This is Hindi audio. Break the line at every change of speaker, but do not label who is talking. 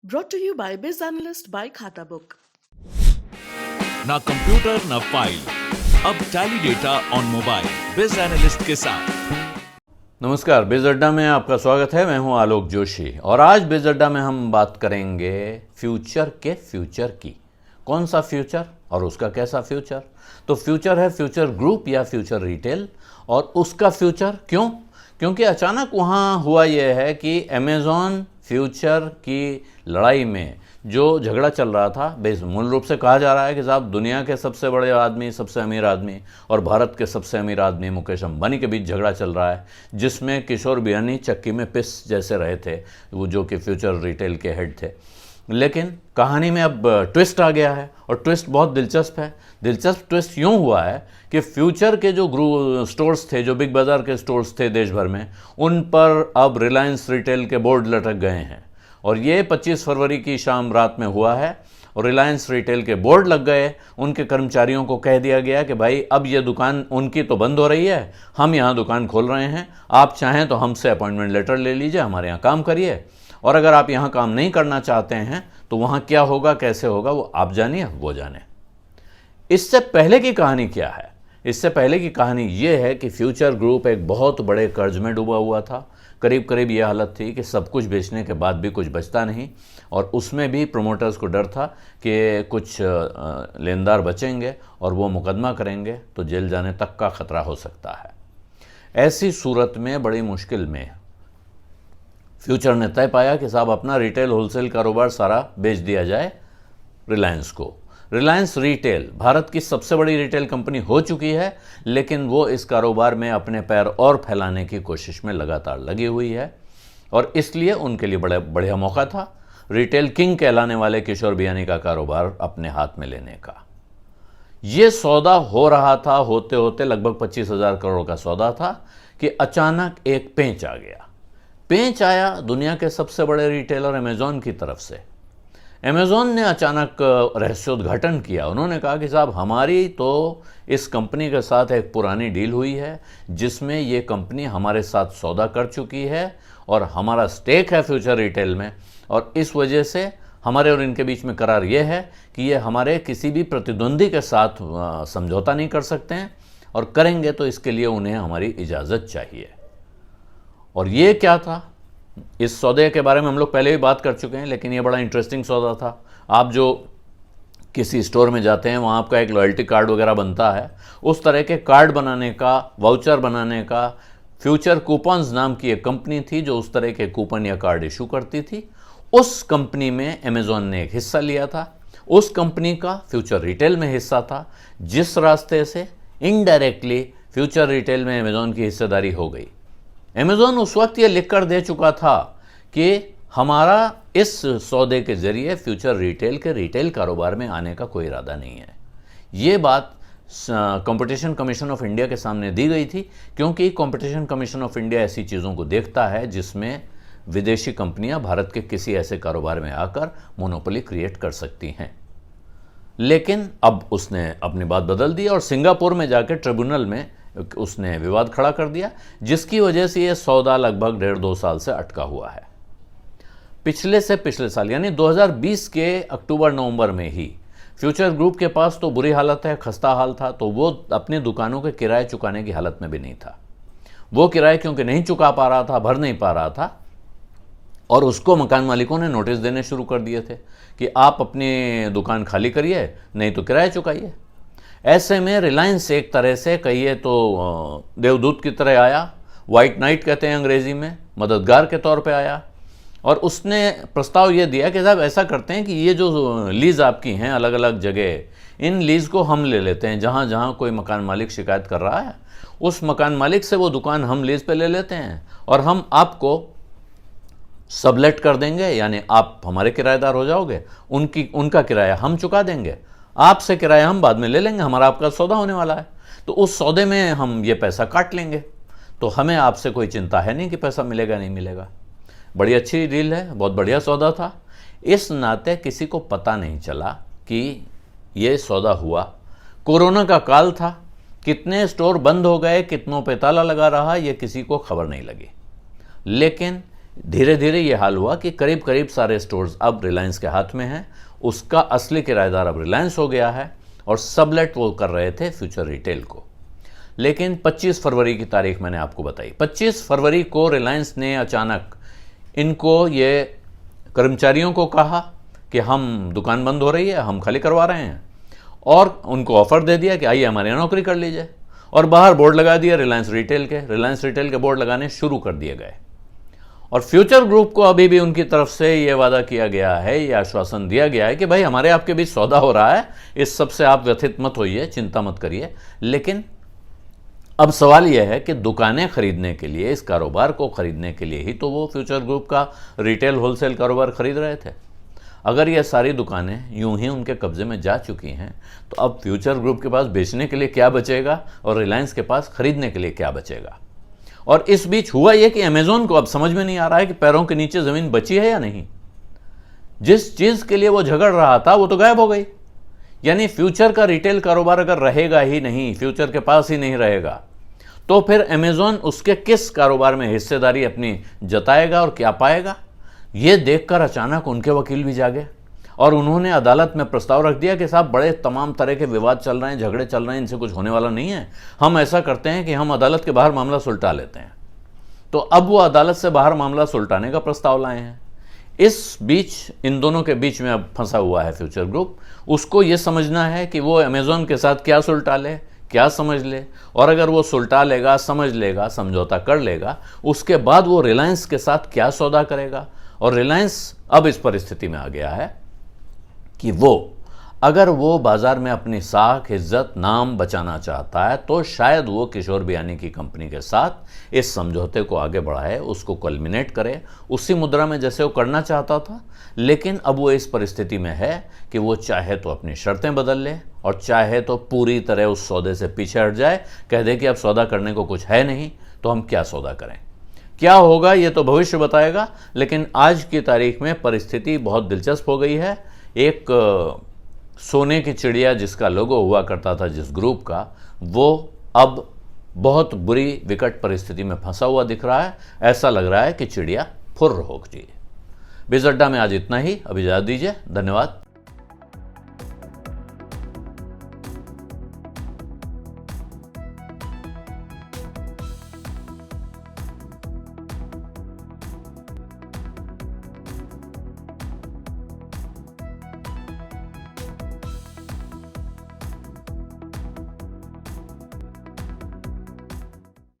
Brought to you by Biz Analyst by Khata Book.
ना कंप्यूटर ना फाइल, अब टैली डेटा ऑन मोबाइल बिज एनालिस्ट के साथ।
नमस्कार, बिज अड्डा में आपका स्वागत है। मैं हूं आलोक जोशी और आज बिज अड्डा में हम बात करेंगे फ्यूचर के फ्यूचर की। कौन सा फ्यूचर और उसका कैसा फ्यूचर? तो फ्यूचर है फ्यूचर ग्रुप या फ्यूचर रिटेल, और उसका फ्यूचर क्यों? क्योंकि अचानक वहाँ हुआ यह है कि अमेज़ॉन फ्यूचर की लड़ाई में जो झगड़ा चल रहा था, मूल रूप से कहा जा रहा है कि साहब दुनिया के सबसे बड़े आदमी, सबसे अमीर आदमी और भारत के सबसे अमीर आदमी मुकेश अंबानी के बीच झगड़ा चल रहा है, जिसमें किशोर बियानी चक्की में पिस जैसे रहे थे, वो जो कि फ्यूचर रिटेल के हेड थे। लेकिन कहानी में अब ट्विस्ट आ गया है और ट्विस्ट बहुत दिलचस्प है। दिलचस्प ट्विस्ट यूँ हुआ है कि फ्यूचर के जो स्टोर्स थे, जो बिग बाज़ार के स्टोर्स थे देश भर में, उन पर अब रिलायंस रिटेल के बोर्ड लटक गए हैं। और ये 25 फरवरी की शाम रात में हुआ है और रिलायंस रिटेल के बोर्ड लग गए। उनके कर्मचारियों को कह दिया गया कि भाई अब ये दुकान उनकी तो बंद हो रही है, हम यहाँ दुकान खोल रहे हैं, आप चाहें तो हमसे अपॉइंटमेंट लेटर ले लीजिए, हमारे यहाँ काम करिए, और अगर आप यहाँ काम नहीं करना चाहते हैं तो वहाँ क्या होगा, कैसे होगा, वो आप जानिए, वो जाने। इससे पहले की कहानी क्या है? इससे पहले की कहानी ये है कि फ्यूचर ग्रुप एक बहुत बड़े कर्ज में डूबा हुआ था। करीब करीब ये हालत थी कि सब कुछ बेचने के बाद भी कुछ बचता नहीं, और उसमें भी प्रोमोटर्स को डर था कि कुछ लेनदार बचेंगे और वो मुकदमा करेंगे तो जेल जाने तक का खतरा हो सकता है। ऐसी सूरत में बड़ी मुश्किल में फ्यूचर ने तय पाया कि साहब अपना रिटेल होलसेल कारोबार सारा बेच दिया जाए रिलायंस को। रिलायंस रिटेल भारत की सबसे बड़ी रिटेल कंपनी हो चुकी है, लेकिन वो इस कारोबार में अपने पैर और फैलाने की कोशिश में लगातार लगी हुई है, और इसलिए उनके लिए बड़ा बढ़िया मौका था रिटेल किंग कहलाने वाले किशोर बियानी का कारोबार अपने हाथ में लेने का। ये सौदा हो रहा था, होते होते लगभग 25,000 करोड़ का सौदा था कि अचानक एक पेंच आ गया। पेंच आया दुनिया के सबसे बड़े रिटेलर अमेज़ॉन की तरफ से। अमेज़ॉन ने अचानक रहस्योद्घाटन किया। उन्होंने कहा कि साहब हमारी तो इस कंपनी के साथ एक पुरानी डील हुई है, जिसमें ये कंपनी हमारे साथ सौदा कर चुकी है और हमारा स्टेक है फ्यूचर रिटेल में, और इस वजह से हमारे और इनके बीच में करार ये है कि ये हमारे किसी भी प्रतिद्वंदी के साथ समझौता नहीं कर सकते हैं, और करेंगे तो इसके लिए उन्हें हमारी इजाज़त चाहिए। और ये क्या था? इस सौदे के बारे में हम लोग पहले भी बात कर चुके हैं, लेकिन ये बड़ा इंटरेस्टिंग सौदा था। आप जो किसी स्टोर में जाते हैं, वहाँ आपका एक लॉयल्टी कार्ड वगैरह बनता है, उस तरह के कार्ड बनाने का, वाउचर बनाने का फ्यूचर कूपन्स नाम की एक कंपनी थी जो उस तरह के कूपन या कार्ड इशू करती थी। उस कंपनी में अमेज़ॉन ने एक हिस्सा लिया था। उस कंपनी का फ्यूचर रिटेल में हिस्सा था, जिस रास्ते से इनडायरेक्टली फ्यूचर रिटेल में अमेज़ॉन की हिस्सेदारी हो गई। अमेज़ॉन उस वक्त ये लिख कर दे चुका था कि हमारा इस सौदे के जरिए फ्यूचर रिटेल के रिटेल कारोबार में आने का कोई इरादा नहीं है। ये बात कंपटीशन कमीशन ऑफ इंडिया के सामने दी गई थी, क्योंकि कंपटीशन कमीशन ऑफ इंडिया ऐसी चीज़ों को देखता है जिसमें विदेशी कंपनियां भारत के किसी ऐसे कारोबार में आकर मोनोपोली क्रिएट कर सकती हैं। लेकिन अब उसने अपनी बात बदल दी और सिंगापुर में जाकर ट्रिब्यूनल में उसने विवाद खड़ा कर दिया, जिसकी वजह से यह सौदा लगभग 1.5-2 साल से अटका हुआ है। पिछले साल यानी 2020 के अक्टूबर-नवंबर में ही फ्यूचर ग्रुप के पास तो बुरी हालत है, खस्ता हाल था, तो वो अपनी दुकानों के किराए चुकाने की हालत में भी नहीं था। वो किराए क्योंकि नहीं चुका पा रहा था, भर नहीं पा रहा था, और उसको मकान मालिकों ने नोटिस देने शुरू कर दिए थे कि आप अपनी दुकान खाली करिए, नहीं तो किराया चुकाइए। ऐसे में रिलायंस एक तरह से कहिए तो देवदूत की तरह आया, वाइट नाइट कहते हैं अंग्रेजी में, मददगार के तौर पे आया, और उसने प्रस्ताव ये दिया कि साहब ऐसा करते हैं कि ये जो लीज़ आपकी हैं अलग अलग जगह, इन लीज़ को हम ले लेते हैं। जहाँ जहाँ कोई मकान मालिक शिकायत कर रहा है, उस मकान मालिक से वो दुकान हम लीज़ पे ले लेते हैं और हम आपको सबलेट कर देंगे, यानी आप हमारे किराएदार हो जाओगे, उनका किराया हम चुका देंगे, आपसे किराया हम बाद में ले लेंगे, हमारा आपका सौदा होने वाला है, तो उस सौदे में हम ये पैसा काट लेंगे, तो हमें आपसे कोई चिंता है नहीं कि पैसा मिलेगा नहीं मिलेगा। बड़ी अच्छी डील है, बहुत बढ़िया सौदा था। इस नाते किसी को पता नहीं चला कि ये सौदा हुआ। कोरोना का काल था, कितने स्टोर बंद हो गए, कितनों पे ताला लगा रहा, ये किसी को खबर नहीं लगी। लेकिन धीरे धीरे ये हाल हुआ कि करीब करीब सारे स्टोर्स अब रिलायंस के हाथ में हैं। उसका असली किराएदार अब रिलायंस हो गया है और सबलेट वो कर रहे थे फ्यूचर रिटेल को। लेकिन 25 फरवरी की तारीख मैंने आपको बताई। 25 फरवरी को रिलायंस ने अचानक इनको ये कर्मचारियों को कहा कि हम दुकान बंद हो रही है, हम खाली करवा रहे हैं, और उनको ऑफर दे दिया कि आइए हमारे यहाँ नौकरी कर लीजिए, और बाहर बोर्ड लगा दिया रिलायंस रिटेल के बोर्ड लगाने शुरू कर दिए गए। और फ्यूचर ग्रुप को अभी भी उनकी तरफ से ये वादा किया गया है, ये आश्वासन दिया गया है कि भाई हमारे आपके बीच सौदा हो रहा है, इस सब से आप व्यथित मत होइए, चिंता मत करिए। लेकिन अब सवाल यह है कि दुकानें खरीदने के लिए, इस कारोबार को खरीदने के लिए ही तो वो फ्यूचर ग्रुप का रिटेल होलसेल कारोबार खरीद रहे थे। अगर ये सारी दुकानें यूं ही उनके कब्जे में जा चुकी हैं तो अब फ्यूचर ग्रुप के पास बेचने के लिए क्या बचेगा और रिलायंस के पास खरीदने के लिए क्या बचेगा। और इस बीच हुआ यह कि अमेजोन को अब समझ में नहीं आ रहा है कि पैरों के नीचे ज़मीन बची है या नहीं। जिस चीज़ के लिए वो झगड़ रहा था वो तो गायब हो गई। यानी फ्यूचर का रिटेल कारोबार अगर रहेगा ही नहीं, फ्यूचर के पास ही नहीं रहेगा, तो फिर अमेजोन उसके किस कारोबार में हिस्सेदारी अपनी जताएगा और क्या पाएगा। ये देखकर अचानक उनके वकील भी जागे और उन्होंने अदालत में प्रस्ताव रख दिया कि साहब बड़े तमाम तरह के विवाद चल रहे हैं, झगड़े चल रहे हैं, इनसे कुछ होने वाला नहीं है, हम ऐसा करते हैं कि हम अदालत के बाहर मामला सुलटा लेते हैं। तो अब वो अदालत से बाहर मामला सुलटाने का प्रस्ताव लाए हैं। इस बीच इन दोनों के बीच में अब फंसा हुआ है फ्यूचर ग्रुप। उसको ये समझना है कि वो अमेजोन के साथ क्या सुलटा ले, क्या समझ ले, और अगर वो सुलटा लेगा, समझ लेगा, समझौता कर लेगा, उसके बाद वो रिलायंस के साथ क्या सौदा करेगा। और रिलायंस अब इस परिस्थिति में आ गया है कि अगर वो बाजार में अपनी साख, इज्जत, नाम बचाना चाहता है तो शायद वो किशोर बियानी की कंपनी के साथ इस समझौते को आगे बढ़ाए, उसको कल्मिनेट करे, उसी मुद्रा में जैसे वो करना चाहता था। लेकिन अब वो इस परिस्थिति में है कि वो चाहे तो अपनी शर्तें बदल ले और चाहे तो पूरी तरह उस सौदे से पीछे हट जाए, कह दे कि अब सौदा करने को कुछ है नहीं, तो हम क्या सौदा करें। क्या होगा ये तो भविष्य बताएगा, लेकिन आज की तारीख में परिस्थिति बहुत दिलचस्प हो गई है। एक सोने की चिड़िया जिसका लोगो हुआ करता था जिस ग्रुप का, वो अब बहुत बुरी विकट परिस्थिति में फंसा हुआ दिख रहा है। ऐसा लग रहा है कि चिड़िया फुर्र हो गई। बिज़ अड्डा में आज इतना ही। अब इजाज़त दीजिए। धन्यवाद।